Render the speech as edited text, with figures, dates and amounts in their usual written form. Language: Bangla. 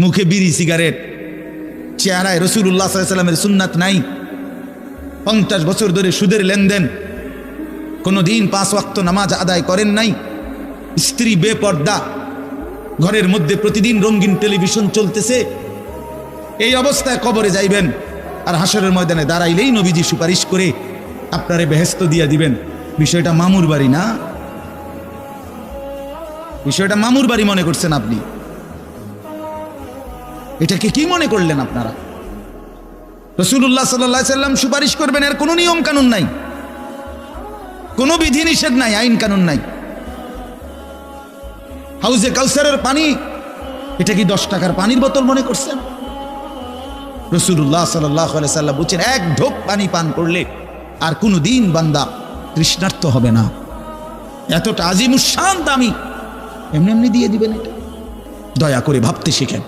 মুখে বিড়ি সিগারেট, চেহারায় রাসূলুল্লাহ সাল্লাল্লাহু আলাইহি ওয়াসাল্লামের সুন্নাত নাই, 50 বছর ধরে সুদের লেনদেন, কোনোদিন 5 ওয়াক্ত নামাজ আদায় করেন নাই, স্ত্রী বেপর্দা, ঘরের মধ্যে প্রতিদিন রঙিন টেলিভিশন চলতেছে। এই অবস্থায় কবরে যাইবেন, আর হাসরের ময়দানে দাঁড়াইলেই নবীজি সুপারিশ করে আপনারে বেহেশত দিয়া দিবেন। বিষয়টা মামুর বাড়ি না, বিষয়টা মামুর বাড়ি মনে করছেন আপনি। এটাকে কি মনে করলেন আপনারা? রাসূলুল্লাহ সাল্লাল্লাহু আলাইহি সাল্লাম সুপারিশ করবেন, এর কোনো নিয়ম কানুন নাই, কোনো বিধি নিষেধ নাই, আইন কানুন নাই। হাউজে কাউসারের পানি, এটা কি 10 টাকার পানির বোতল মনে করছেন? রাসূলুল্লাহ সাল্লাল্লাহু আলাইহি সাল্লাম বলেছেন, এক ঢোক পানি পান করলে আর কোনো দিন বান্দা তৃষ্ণার্ত হবে না। এতটা আজিমুশ শান দামি, এমনি এমনি দিয়ে দিবেন এটা? দয়া করে ভাবতে শিখেন।